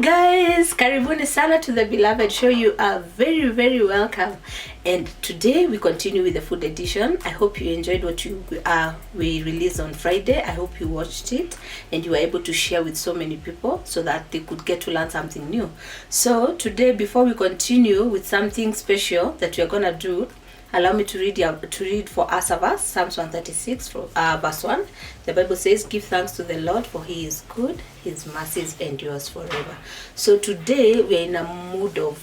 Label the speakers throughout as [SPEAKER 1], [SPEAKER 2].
[SPEAKER 1] Guys, karibuni sana to the Beloved Show. You are very, very welcome. And today we continue with the food edition. I hope you enjoyed what we released on Friday. I hope you watched it and you were able to share with so many people so that they could get to learn something new. So today, before we continue with something special that we are gonna do, allow me to read for us a verse, Psalms 136, verse 1. The Bible says, "Give thanks to the Lord, for He is good; His mercies endures forever." So today we are in a mood of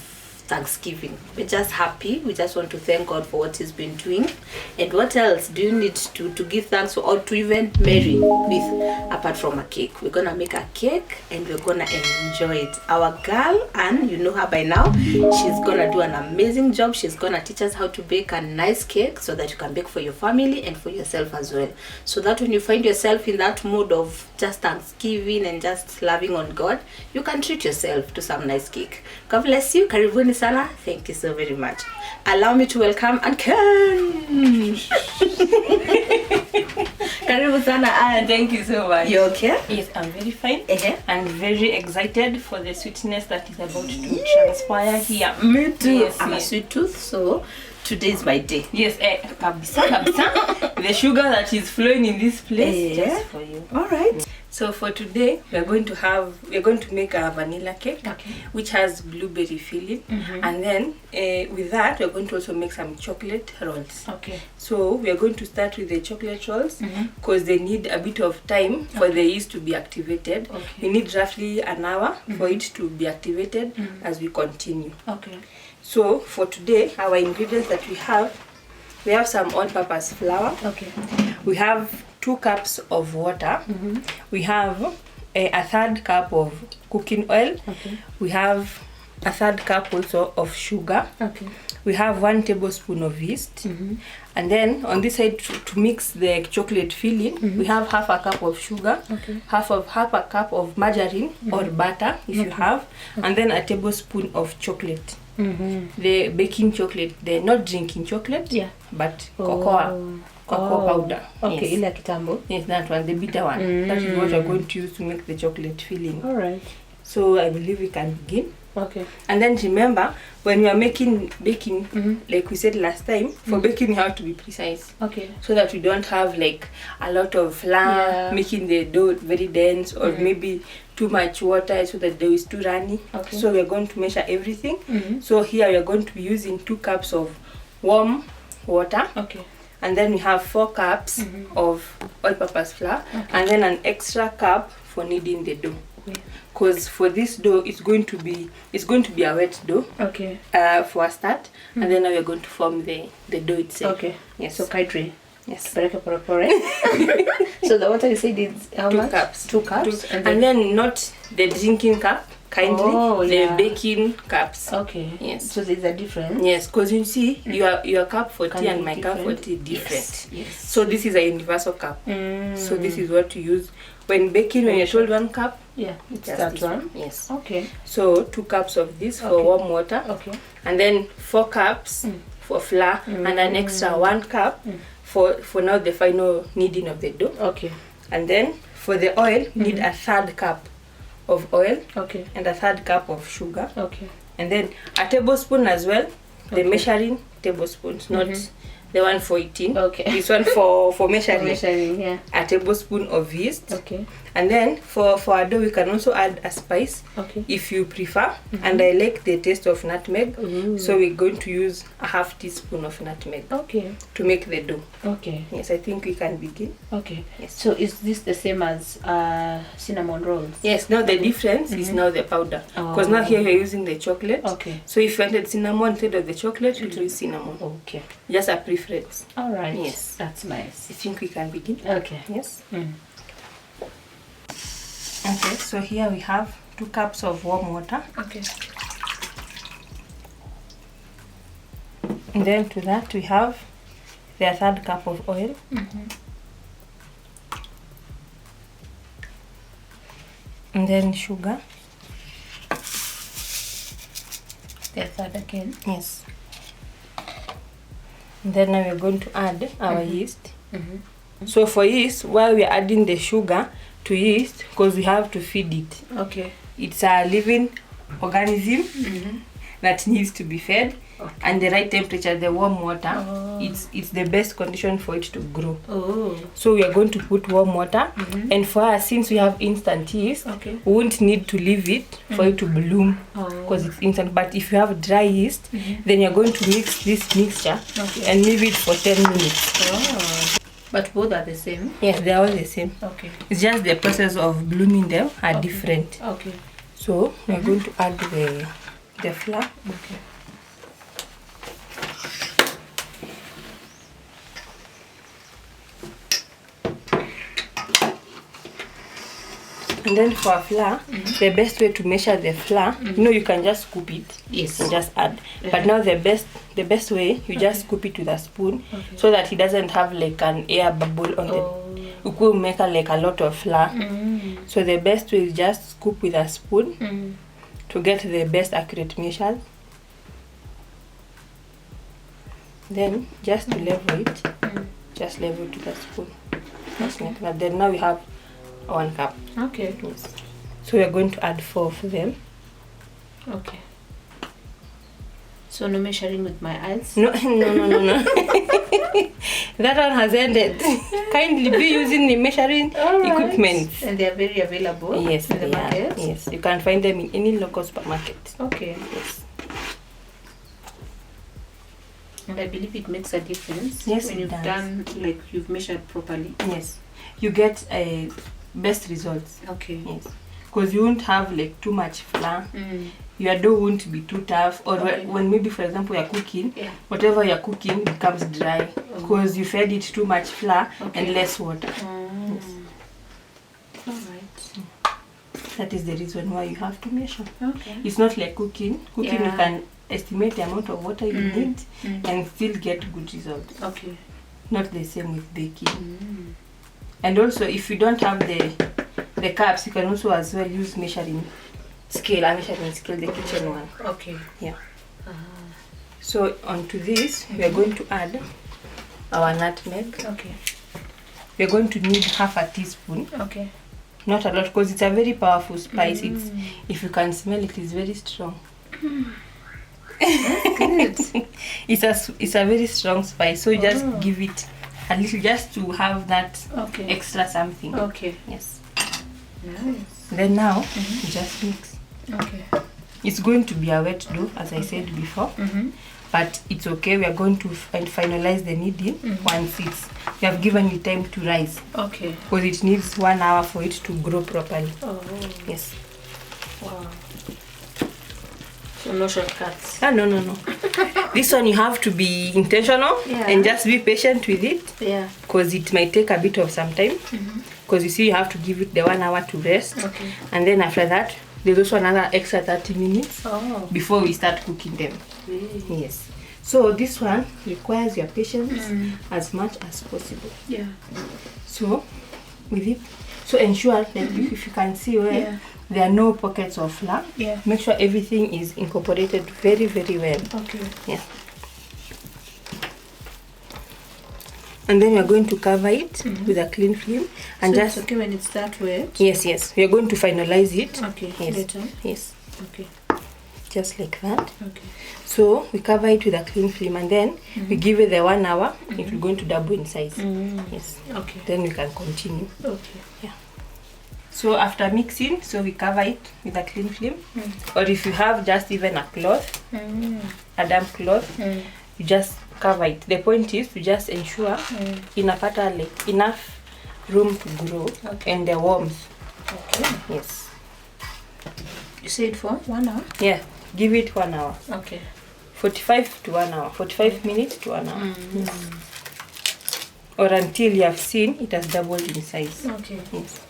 [SPEAKER 1] thanksgiving. We're just happy. We just want to thank God for what He's been doing. And what else do you need to give thanks for, or to even marry with, apart from a cake? We're gonna make a cake and we're gonna enjoy it. Our girl, and you know her by now, she's gonna do an amazing job. She's gonna teach us how to bake a nice cake so that you can bake for your family and for yourself as well. So that when you find yourself in that mood of just thanksgiving and just loving on God, you can treat yourself to some nice cake. God bless you. Karibuni sana. Thank you so very much. Allow me to welcome Ken. Karibu sana, Anne.
[SPEAKER 2] Thank you so much.
[SPEAKER 1] You okay?
[SPEAKER 2] Yes, I'm very fine. And very excited for the sweetness that is about to transpire here.
[SPEAKER 1] Me too.
[SPEAKER 2] Yes,
[SPEAKER 1] I'm a sweet tooth, so today is my day.
[SPEAKER 2] Yes, kabisa. The sugar that is flowing in this place, just for you.
[SPEAKER 1] All right.
[SPEAKER 2] So for today, we're going to make a vanilla cake, which has blueberry filling, and then with that we're going to also make some chocolate rolls.
[SPEAKER 1] Okay.
[SPEAKER 2] So we are going to start with the chocolate rolls because they need a bit of time for the yeast to be activated.
[SPEAKER 1] Okay.
[SPEAKER 2] We need roughly an hour for it to be activated as we continue.
[SPEAKER 1] Okay.
[SPEAKER 2] So for today, our ingredients that we have some all-purpose flour.
[SPEAKER 1] Okay.
[SPEAKER 2] We have 2 cups of water. We have a 1/3 cup of cooking oil.
[SPEAKER 1] Okay.
[SPEAKER 2] We have a 1/3 cup also of sugar.
[SPEAKER 1] Okay.
[SPEAKER 2] We have 1 tablespoon of yeast. And then on this side, to mix the chocolate filling, we have 1/2 cup of sugar, half a cup of margarine or butter if you have, and then a tablespoon of chocolate. The baking chocolate, the not drinking chocolate, but cocoa powder.
[SPEAKER 1] Okay, ile kitambo.
[SPEAKER 2] Yes, that one, the bitter one. That is what we're going to use to make the chocolate filling.
[SPEAKER 1] All right.
[SPEAKER 2] So I believe we can begin.
[SPEAKER 1] Okay.
[SPEAKER 2] And then remember, when you are baking, like we said last time, for baking you have to be precise.
[SPEAKER 1] Okay.
[SPEAKER 2] So that we don't have like a lot of flour, making the dough very dense, or maybe too much water so that the dough is too runny.
[SPEAKER 1] Okay.
[SPEAKER 2] So we are going to measure everything. So here we are going to be using 2 cups of warm water.
[SPEAKER 1] Okay.
[SPEAKER 2] And then we have 4 cups of all-purpose flour, and then an extra cup for kneading the dough. Because for this dough, it's going to be a wet dough.
[SPEAKER 1] Okay.
[SPEAKER 2] For a start, and then now we are going to form the dough itself.
[SPEAKER 1] Okay.
[SPEAKER 2] Yes.
[SPEAKER 1] So kaidri.
[SPEAKER 2] Yes.
[SPEAKER 1] So the water you said is how
[SPEAKER 2] 2
[SPEAKER 1] much?
[SPEAKER 2] cups.
[SPEAKER 1] 2 cups.
[SPEAKER 2] And then not the drinking cup, kindly. The baking cups.
[SPEAKER 1] Okay.
[SPEAKER 2] Yes.
[SPEAKER 1] So there's a difference.
[SPEAKER 2] Yes, because you see, your cup for tea and my cup for tea different.
[SPEAKER 1] Yes.
[SPEAKER 2] So this is a universal cup. So this is what you use when baking. When you're told 1 cup,
[SPEAKER 1] it's that one.
[SPEAKER 2] Yes.
[SPEAKER 1] Okay.
[SPEAKER 2] So 2 cups of this for warm water.
[SPEAKER 1] Okay.
[SPEAKER 2] And then 4 cups for flour, and an extra 1 cup for now the final kneading of the dough.
[SPEAKER 1] Okay.
[SPEAKER 2] And then for the oil, need a 1/3 cup of oil.
[SPEAKER 1] Okay.
[SPEAKER 2] And a 1/3 cup of sugar.
[SPEAKER 1] Okay.
[SPEAKER 2] And then a tablespoon as well. The measuring tablespoons, not the one for eating.
[SPEAKER 1] Okay.
[SPEAKER 2] This one for measuring.
[SPEAKER 1] Measuring, yeah.
[SPEAKER 2] A tablespoon of yeast.
[SPEAKER 1] Okay.
[SPEAKER 2] And then for our dough, we can also add a spice if you prefer. And I like the taste of nutmeg. So we're going to use a 1/2 teaspoon of nutmeg to make the dough.
[SPEAKER 1] Okay.
[SPEAKER 2] Yes, I think we can begin.
[SPEAKER 1] Okay.
[SPEAKER 2] Yes.
[SPEAKER 1] So is this the same as cinnamon rolls?
[SPEAKER 2] Yes, now the difference is now the powder. Because now here we're using the chocolate.
[SPEAKER 1] Okay.
[SPEAKER 2] So if you wanted cinnamon instead of the chocolate, you'll use cinnamon.
[SPEAKER 1] Okay.
[SPEAKER 2] Just a preference.
[SPEAKER 1] All right.
[SPEAKER 2] Yes.
[SPEAKER 1] That's nice.
[SPEAKER 2] I think we can begin.
[SPEAKER 1] Okay.
[SPEAKER 2] Yes. Okay, so here we have 2 cups of warm water.
[SPEAKER 1] Okay.
[SPEAKER 2] And then to that we have the 1/3 cup of oil. And then sugar.
[SPEAKER 1] The 1/3 again.
[SPEAKER 2] Yes. And then now we're going to add our yeast. So for yeast, while we're adding the sugar to yeast, because we have to feed it.
[SPEAKER 1] Okay.
[SPEAKER 2] it's a living organism that needs to be fed.
[SPEAKER 1] Okay.
[SPEAKER 2] And the right temperature, the warm water,
[SPEAKER 1] Oh.
[SPEAKER 2] it's the best condition for it to grow.
[SPEAKER 1] Oh.
[SPEAKER 2] So we are going to put warm water, and for us, since we have instant yeast,
[SPEAKER 1] Okay.
[SPEAKER 2] we won't need to leave it for it to bloom because it's instant. But if you have dry yeast, then you're going to mix this mixture and leave it for 10 minutes.
[SPEAKER 1] Oh. But both are the same?
[SPEAKER 2] Yes, they're all the same.
[SPEAKER 1] Okay.
[SPEAKER 2] It's just the process of blooming them are different.
[SPEAKER 1] Okay.
[SPEAKER 2] So we're going to add the flour.
[SPEAKER 1] Okay.
[SPEAKER 2] And then for flour, the best way to measure the flour, you can just scoop it
[SPEAKER 1] Yes.
[SPEAKER 2] and just add. But now the best way, you just scoop it with a spoon so that it doesn't have like an air bubble on the. You could make like a lot of flour. So the best way is just scoop with a spoon to get the best accurate measure. Then just to level it, just level to the spoon. Just like that. Then now we have 1 cup.
[SPEAKER 1] Okay.
[SPEAKER 2] Yes. So we are going to add 4 of them.
[SPEAKER 1] Okay. So no measuring with my eyes?
[SPEAKER 2] No. That one has ended. Kindly be using the measuring equipment.
[SPEAKER 1] And they are very available
[SPEAKER 2] Yes,
[SPEAKER 1] in the
[SPEAKER 2] they are.
[SPEAKER 1] market?
[SPEAKER 2] Yes, you can find them in any local supermarket.
[SPEAKER 1] Okay.
[SPEAKER 2] Yes.
[SPEAKER 1] And I believe it makes a difference
[SPEAKER 2] Yes,
[SPEAKER 1] when
[SPEAKER 2] it
[SPEAKER 1] you've
[SPEAKER 2] does.
[SPEAKER 1] done, like you've measured properly.
[SPEAKER 2] Yes. You get best results.
[SPEAKER 1] Okay.
[SPEAKER 2] Yes. Because you won't have like too much flour. Your dough won't be too tough. Or when maybe, for example, you're cooking, whatever you're cooking becomes dry because you fed it too much flour and less water. Yes.
[SPEAKER 1] All right.
[SPEAKER 2] That is the reason why you have to measure.
[SPEAKER 1] Okay.
[SPEAKER 2] It's not like cooking. Cooking, you
[SPEAKER 1] Yeah.
[SPEAKER 2] can estimate the amount of water you need and still get good results.
[SPEAKER 1] Okay.
[SPEAKER 2] Not the same with baking. And also, if you don't have the cups, you can also as well use measuring scale, the kitchen one.
[SPEAKER 1] Okay.
[SPEAKER 2] Yeah. So onto this, we are going to add our nutmeg.
[SPEAKER 1] Okay.
[SPEAKER 2] We are going to need half a teaspoon.
[SPEAKER 1] Okay.
[SPEAKER 2] Not a lot because it's a very powerful spice. It's, if you can smell it, it's very strong.
[SPEAKER 1] Good.
[SPEAKER 2] It's a very strong spice, so you just give it a little just to have that extra something.
[SPEAKER 1] Okay.
[SPEAKER 2] Yes.
[SPEAKER 1] Nice.
[SPEAKER 2] Then now you just mix.
[SPEAKER 1] Okay.
[SPEAKER 2] It's going to be a wet dough, as I said before, but it's okay. We are going to finalize the kneading once we have given it time to rise.
[SPEAKER 1] Okay.
[SPEAKER 2] Because it needs 1 hour for it to grow properly.
[SPEAKER 1] Oh.
[SPEAKER 2] Yes.
[SPEAKER 1] Wow. So no shortcuts.
[SPEAKER 2] No. This one you have to be intentional and just be patient with it.
[SPEAKER 1] Yeah.
[SPEAKER 2] Because it might take a bit of some time. Because you see, you have to give it the 1 hour to rest.
[SPEAKER 1] Okay.
[SPEAKER 2] And then after that, there's also another extra 30 minutes before we start cooking them.
[SPEAKER 1] Really?
[SPEAKER 2] Yes. So this one requires your patience as much as possible.
[SPEAKER 1] Yeah.
[SPEAKER 2] So with it, so ensure that if you can see where there are no pockets of flour, make sure everything is incorporated very, very well.
[SPEAKER 1] Okay.
[SPEAKER 2] Yeah. And then we are going to cover it with a clean film and
[SPEAKER 1] So
[SPEAKER 2] just
[SPEAKER 1] it's okay when it's that wet?
[SPEAKER 2] yes, we are going to finalize it.
[SPEAKER 1] Okay.
[SPEAKER 2] Yes.
[SPEAKER 1] Later.
[SPEAKER 2] Yes.
[SPEAKER 1] Okay.
[SPEAKER 2] Just like that.
[SPEAKER 1] Okay.
[SPEAKER 2] So we cover it with a clean film and then we give it the 1 hour. It will going to double in size. Yes.
[SPEAKER 1] Okay.
[SPEAKER 2] Then we can continue.
[SPEAKER 1] Okay.
[SPEAKER 2] Yeah. So after mixing, so we cover it with a clean film. Or if you have just even a cloth, a damp cloth, you just cover it. The point is to just ensure enough room to grow and the warmth.
[SPEAKER 1] Okay.
[SPEAKER 2] Yes.
[SPEAKER 1] You said for 1 hour?
[SPEAKER 2] Yeah. Give it 1 hour.
[SPEAKER 1] Okay.
[SPEAKER 2] 45 to 1 hour. 45 minutes to 1 hour. Yes. Or until you have seen it has doubled in size.
[SPEAKER 1] Okay.
[SPEAKER 2] Yes.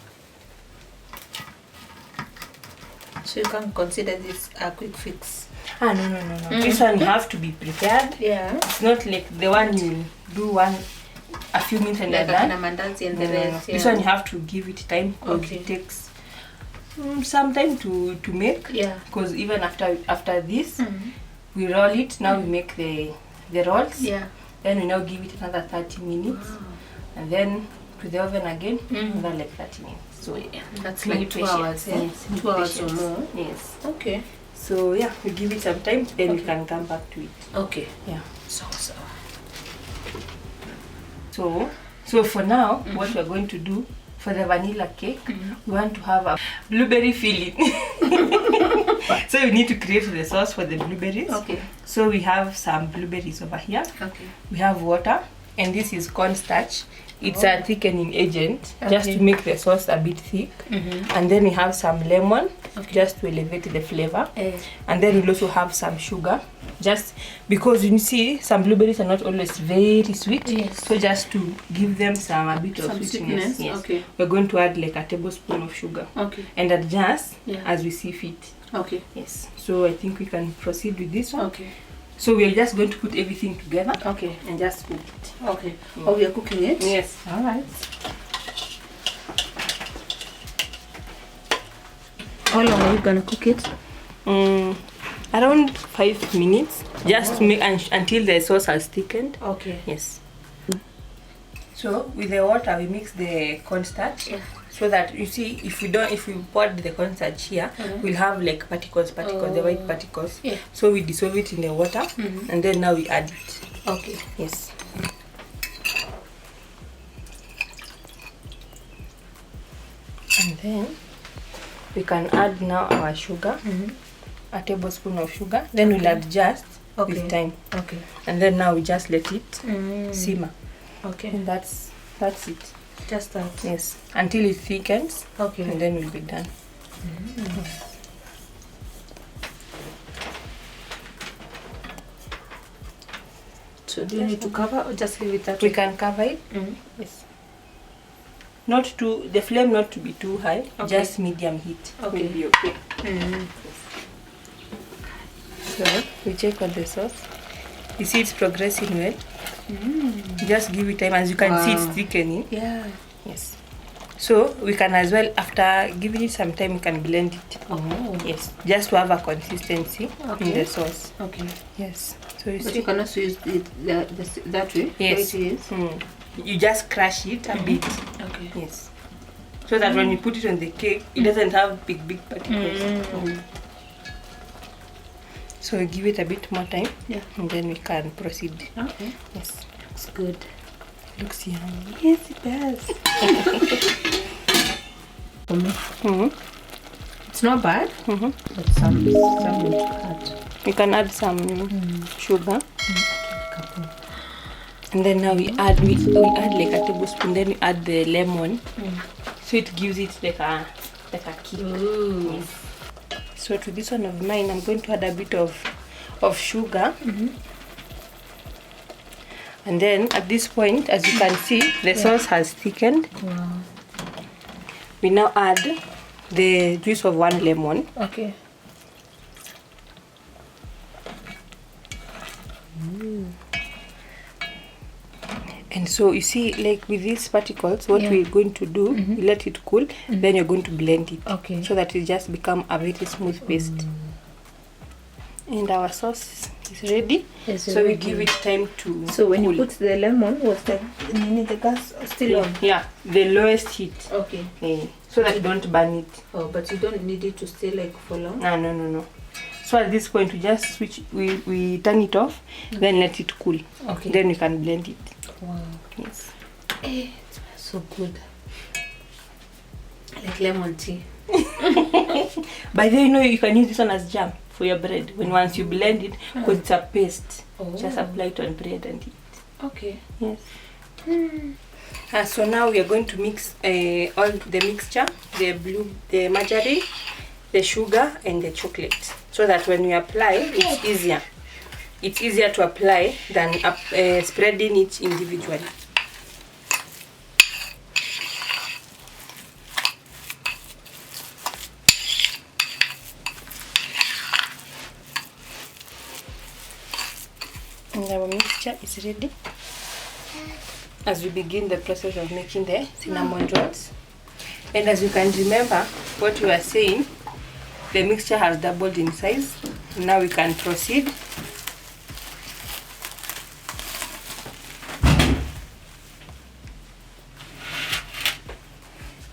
[SPEAKER 1] So you can consider this a quick fix?
[SPEAKER 2] No. This one you have to be prepared.
[SPEAKER 1] Yeah.
[SPEAKER 2] It's not like the one you do a few minutes and
[SPEAKER 1] Like
[SPEAKER 2] like
[SPEAKER 1] a
[SPEAKER 2] that.
[SPEAKER 1] mandazi and the rest.
[SPEAKER 2] This one you have to give it time because it takes some time to make.
[SPEAKER 1] Yeah.
[SPEAKER 2] Because even after this, we roll it. Now we make the rolls.
[SPEAKER 1] Yeah.
[SPEAKER 2] Then we now give it another 30 minutes. And then to the oven again, another like 30 minutes. So yeah,
[SPEAKER 1] That's
[SPEAKER 2] need
[SPEAKER 1] like 2
[SPEAKER 2] patience.
[SPEAKER 1] hours. Yeah?
[SPEAKER 2] Yes, need
[SPEAKER 1] 2 hours
[SPEAKER 2] patience.
[SPEAKER 1] or more.
[SPEAKER 2] Yes.
[SPEAKER 1] Okay.
[SPEAKER 2] So yeah, we give it some time, then we
[SPEAKER 1] Okay.
[SPEAKER 2] can come back to it.
[SPEAKER 1] Okay.
[SPEAKER 2] Yeah.
[SPEAKER 1] So.
[SPEAKER 2] So for now, what we're going to do for the vanilla cake, we want to have a blueberry filling. So we need to create the sauce for the blueberries.
[SPEAKER 1] Okay.
[SPEAKER 2] So we have some blueberries over here.
[SPEAKER 1] Okay.
[SPEAKER 2] We have water, and this is cornstarch. It's a thickening agent, just
[SPEAKER 1] Okay.
[SPEAKER 2] to make the sauce a bit thick. And then we have some lemon, just to elevate the flavor. And then we'll also have some sugar, just because you see some blueberries are not always very sweet.
[SPEAKER 1] Yes.
[SPEAKER 2] So just to give them a bit of
[SPEAKER 1] Some
[SPEAKER 2] sweetness. Yes.
[SPEAKER 1] Okay.
[SPEAKER 2] We're going to add like a tablespoon of sugar.
[SPEAKER 1] Okay.
[SPEAKER 2] And adjust
[SPEAKER 1] Yeah.
[SPEAKER 2] as we see fit.
[SPEAKER 1] Okay.
[SPEAKER 2] Yes. So I think we can proceed with this one.
[SPEAKER 1] Okay.
[SPEAKER 2] So we're just going to put everything together.
[SPEAKER 1] Okay.
[SPEAKER 2] And just cook it.
[SPEAKER 1] Okay. Oh, we are cooking it?
[SPEAKER 2] Yes.
[SPEAKER 1] All right. How long are you gonna cook it?
[SPEAKER 2] Around 5 minutes, just to make until the sauce has thickened.
[SPEAKER 1] Okay.
[SPEAKER 2] Yes. So with the water, we mix the cornstarch.
[SPEAKER 1] Yeah.
[SPEAKER 2] So that you see, if we pour the cornstarch here, we'll have like particles, the white particles.
[SPEAKER 1] Yeah.
[SPEAKER 2] So we dissolve it in the water, and then now we add it.
[SPEAKER 1] Okay.
[SPEAKER 2] Yes. And then we can add now our sugar, a tablespoon of sugar. Then we'll adjust with time.
[SPEAKER 1] Okay.
[SPEAKER 2] And then now we just let it simmer.
[SPEAKER 1] Okay.
[SPEAKER 2] And that's it.
[SPEAKER 1] Just that.
[SPEAKER 2] Yes. Until it thickens.
[SPEAKER 1] Okay.
[SPEAKER 2] And then we'll be done.
[SPEAKER 1] So do you need to cover or just leave it that
[SPEAKER 2] We
[SPEAKER 1] way?
[SPEAKER 2] can cover it. Yes. The flame not to be too high, just medium heat.
[SPEAKER 1] Okay.
[SPEAKER 2] Will be okay. So we check on the sauce. You see it's progressing well. Just give it time. As you can see, it's thickening.
[SPEAKER 1] Yeah.
[SPEAKER 2] Yes. So we can as well, after giving it some time, we can blend it.
[SPEAKER 1] Oh.
[SPEAKER 2] Yes. Just to have a consistency in the sauce.
[SPEAKER 1] Okay.
[SPEAKER 2] Yes. So you
[SPEAKER 1] But
[SPEAKER 2] see.
[SPEAKER 1] you can also use it that way?
[SPEAKER 2] Yes.
[SPEAKER 1] The way it is?
[SPEAKER 2] You just crush it a bit.
[SPEAKER 1] Okay.
[SPEAKER 2] Yes. So that when you put it on the cake, it doesn't have big particles. So we give it a bit more time.
[SPEAKER 1] Yeah.
[SPEAKER 2] And then we can proceed.
[SPEAKER 1] Okay.
[SPEAKER 2] Yes.
[SPEAKER 1] It's good.
[SPEAKER 2] Looks yummy.
[SPEAKER 1] Yes, it does. It's not bad, but some need to add.
[SPEAKER 2] We can add some sugar. And then now we add like a tablespoon. Then we add the lemon. So it gives it like a kick. Yes. So to this one of mine, I'm going to add a bit of sugar. And then at this point, as you can see, the sauce has thickened.
[SPEAKER 1] Wow.
[SPEAKER 2] We now add the juice of 1 lemon.
[SPEAKER 1] Okay.
[SPEAKER 2] And so you see, like with these particles, what we're going to do, we let it cool, then you're going to blend it.
[SPEAKER 1] Okay.
[SPEAKER 2] So that it just become a very smooth paste. And our sauce is ready.
[SPEAKER 1] It's
[SPEAKER 2] So we
[SPEAKER 1] ready.
[SPEAKER 2] give it time to
[SPEAKER 1] So when
[SPEAKER 2] cool.
[SPEAKER 1] you put the lemon, was the gas still on?
[SPEAKER 2] Yeah, the lowest heat.
[SPEAKER 1] Okay.
[SPEAKER 2] So that you don't burn it.
[SPEAKER 1] Oh, but you don't need it to stay like for long?
[SPEAKER 2] No. So at this point, we just switch, we turn it off, then let it cool.
[SPEAKER 1] Okay.
[SPEAKER 2] Then we can blend it.
[SPEAKER 1] Wow.
[SPEAKER 2] Yes.
[SPEAKER 1] It smells so good. Like lemon tea.
[SPEAKER 2] By the way, you can use this one as jam for your bread. Once you blend it, because it's a paste. Just apply it on bread and eat.
[SPEAKER 1] Okay.
[SPEAKER 2] Yes. So now we are going to mix all the mixture, the margarine, the sugar, and the chocolate, so that when we apply, it's easier. It's easier to apply than spreading it individually. And our mixture is ready. As we begin the process of making the cinnamon rolls. And as you can remember what we were saying, the mixture has doubled in size. Now we can proceed.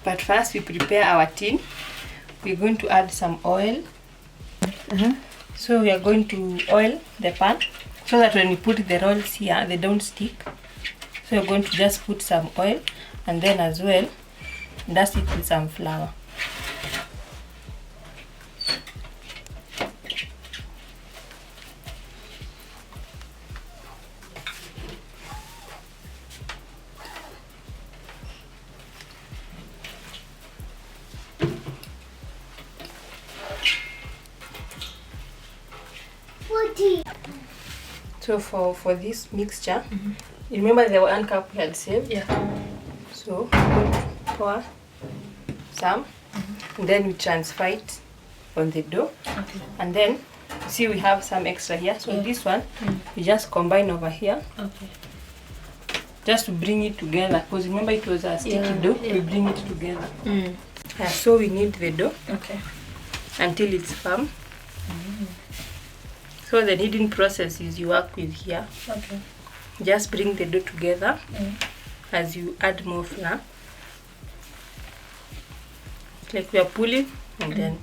[SPEAKER 2] But first we prepare our tin. We're going to add some oil. So we are going to oil the pan so that when we put the rolls here, they don't stick. So we're going to just put some oil and then as well dust it with some flour. So for this mixture, you remember the 1 cup we had saved?
[SPEAKER 1] Yeah.
[SPEAKER 2] So we're going to pour some and then we transfer it on the dough.
[SPEAKER 1] Okay.
[SPEAKER 2] And then see we have some extra here. So this one we just combine over here.
[SPEAKER 1] Okay.
[SPEAKER 2] Just to bring it together, because remember it was a sticky dough. We bring it together. Yeah, so we knead the dough until it's firm. So the kneading process is you work with here.
[SPEAKER 1] Okay.
[SPEAKER 2] Just bring the dough together as you add more flour. Like we are pulling and then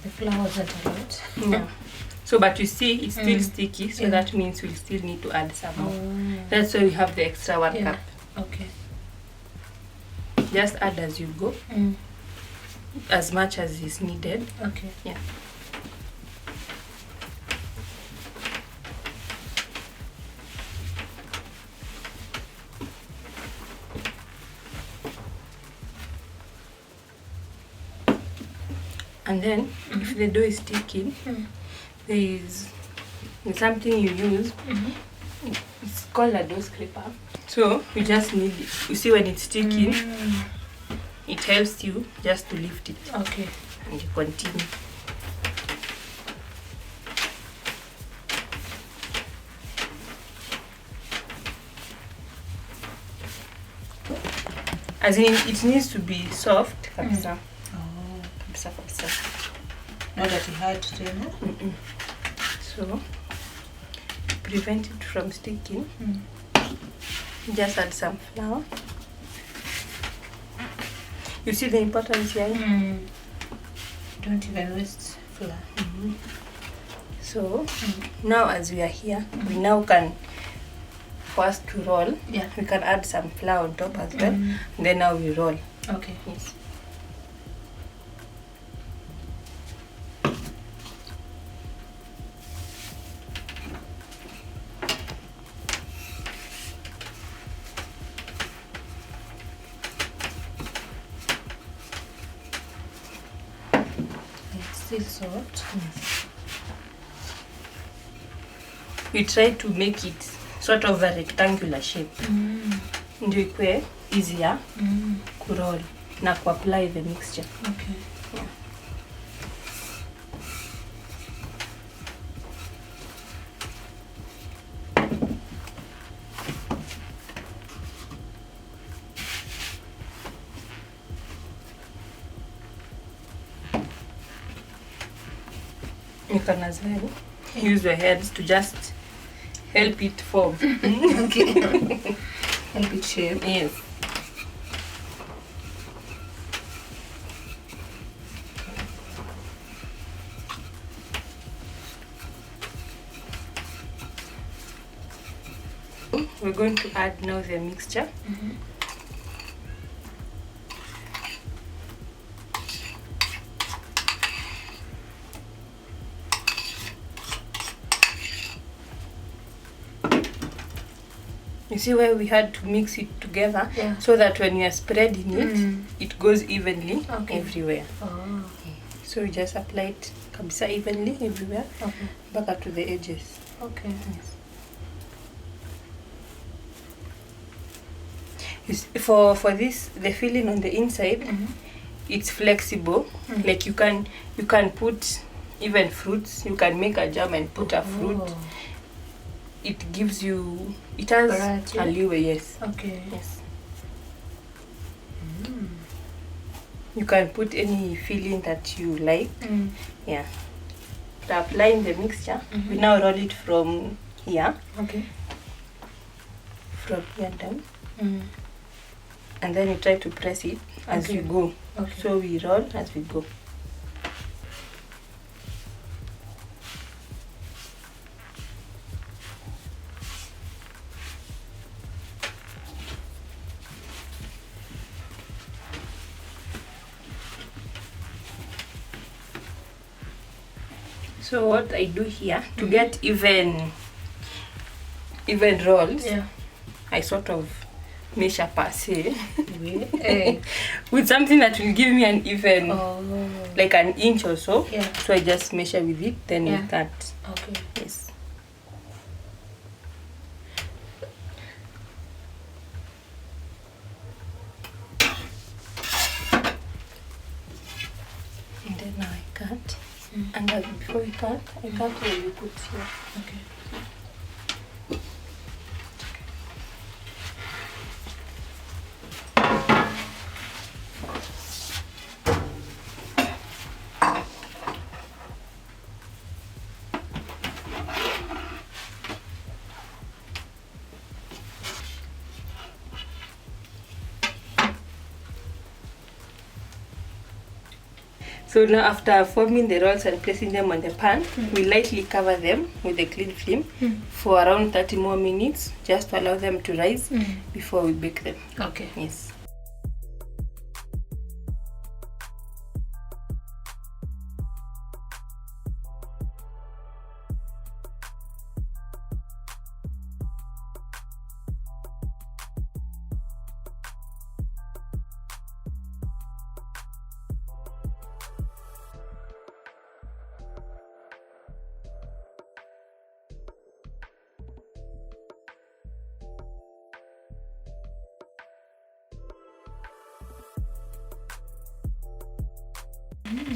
[SPEAKER 1] The flour wasn't a lot.
[SPEAKER 2] no. So but you see it's still sticky, so that means we'll still need to add some more. That's why we have the extra 1 cup.
[SPEAKER 1] Okay.
[SPEAKER 2] Just add as you go, as much as is needed.
[SPEAKER 1] Okay.
[SPEAKER 2] Yeah. And then if the dough is sticking, there's something you use. It's called a dough scraper. So you just need it. You see when it's sticking, it helps you just to lift it.
[SPEAKER 1] Okay.
[SPEAKER 2] And you continue. As in it needs to be soft. Kabisa. Kabisa, kabisa.
[SPEAKER 1] Not that it hard to tell.
[SPEAKER 2] So prevent it from sticking. Just add some flour. You see the importance here?
[SPEAKER 1] Don't even waste flour.
[SPEAKER 2] So now as we are here, we now can first to roll.
[SPEAKER 1] Yeah.
[SPEAKER 2] We can add some flour on top as well. And then now we roll.
[SPEAKER 1] Okay.
[SPEAKER 2] Yes.
[SPEAKER 1] Still soft.
[SPEAKER 2] We try to make it sort of a rectangular shape. Ndio ikwe easier kuroll na kuapply the mixture.
[SPEAKER 1] Okay.
[SPEAKER 2] Yeah. You can as well use your hands to just help it form.
[SPEAKER 1] Okay. Help it shape.
[SPEAKER 2] Yes. We're going to add now the mixture. You see where we had to mix it together so that when you are spreading it, it goes evenly everywhere.
[SPEAKER 1] Oh.
[SPEAKER 2] So you just apply it kabisa evenly everywhere, back up to the edges.
[SPEAKER 1] Okay.
[SPEAKER 2] Yes. For this, the filling on the inside, it's flexible. Like you can put even fruits. You can make a jam and put a fruit. It gives you, it has a leeway, yes.
[SPEAKER 1] Okay.
[SPEAKER 2] Yes. You can put any filling that you like. Yeah. After applying the mixture, we now roll it from here.
[SPEAKER 1] Okay.
[SPEAKER 2] From here down. And then you try to press it as you go.
[SPEAKER 1] Okay.
[SPEAKER 2] So we roll as we go. So what I do here to get even rolls, I sort of measure per se with something that will give me an even, like an inch or so. So I just measure with it, then we cut.
[SPEAKER 1] Okay.
[SPEAKER 2] Yes. And then now I cut. And before we cut, I cut where you put here.
[SPEAKER 1] Okay.
[SPEAKER 2] So now after forming the rolls and placing them on the pan, we lightly cover them with a clean film for around 30 more minutes, just to allow them to rise before we bake them.
[SPEAKER 1] Okay.
[SPEAKER 2] Yes.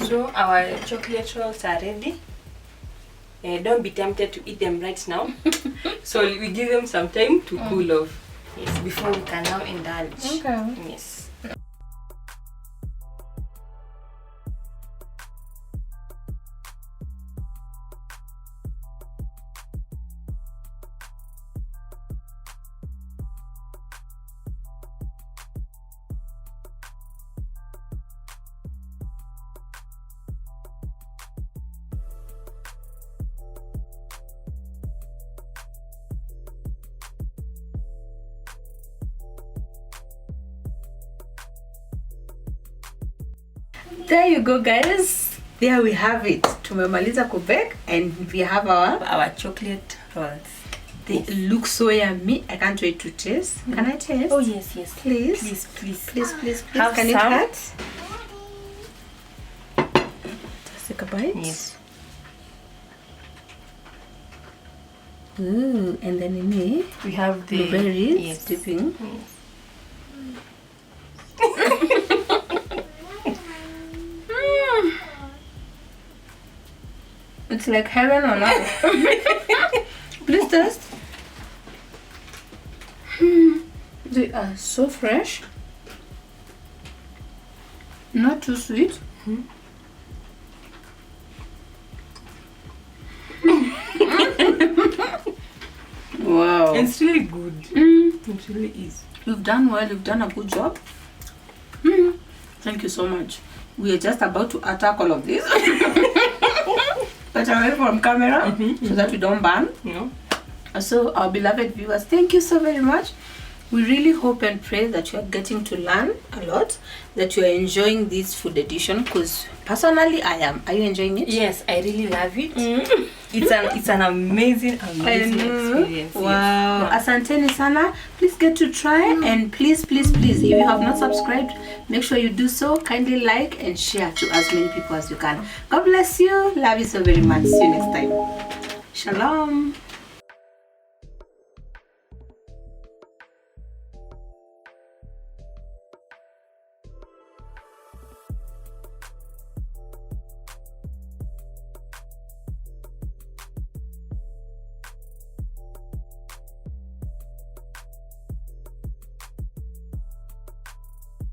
[SPEAKER 2] So our chocolate rolls are ready. Don't be tempted to eat them right now. So we give them some time to cool off. Yes, before we can now indulge.
[SPEAKER 1] Okay.
[SPEAKER 2] Yes.
[SPEAKER 1] There you go, guys. There we have it. Tumemaliza kubake and we have our
[SPEAKER 2] chocolate rolls.
[SPEAKER 1] They look so yummy. I can't wait to taste. Can I taste?
[SPEAKER 2] Oh yes, yes.
[SPEAKER 1] Please.
[SPEAKER 2] Please, please.
[SPEAKER 1] Please, please, please.
[SPEAKER 2] Have
[SPEAKER 1] Can you
[SPEAKER 2] some?
[SPEAKER 1] cut? Just take a bite.
[SPEAKER 2] Yes.
[SPEAKER 1] Ooh, and then in it,
[SPEAKER 2] We have the
[SPEAKER 1] blueberries dipping.
[SPEAKER 2] Yes.
[SPEAKER 1] It's like heaven on earth. Please taste. They are so fresh. Not too sweet. Wow.
[SPEAKER 2] It's really good. It really is.
[SPEAKER 1] You've done well. You've done a good job. Thank you so much. We are just about to attack all of this. But away from camera so that we don't burn.
[SPEAKER 2] No.
[SPEAKER 1] So our beloved viewers, thank you so very much. We really hope and pray that you are getting to learn a lot, that you are enjoying this food edition, because personally I am. Are you enjoying it?
[SPEAKER 2] Yes, I really love it. It's an amazing experience.
[SPEAKER 1] Wow.
[SPEAKER 2] Yes.
[SPEAKER 1] Asanteni sana. Please get to try and please, if you have not subscribed, make sure you do so. Kindly like and share to as many people as you can. God bless you. Love you so very much. See you next time. Shalom.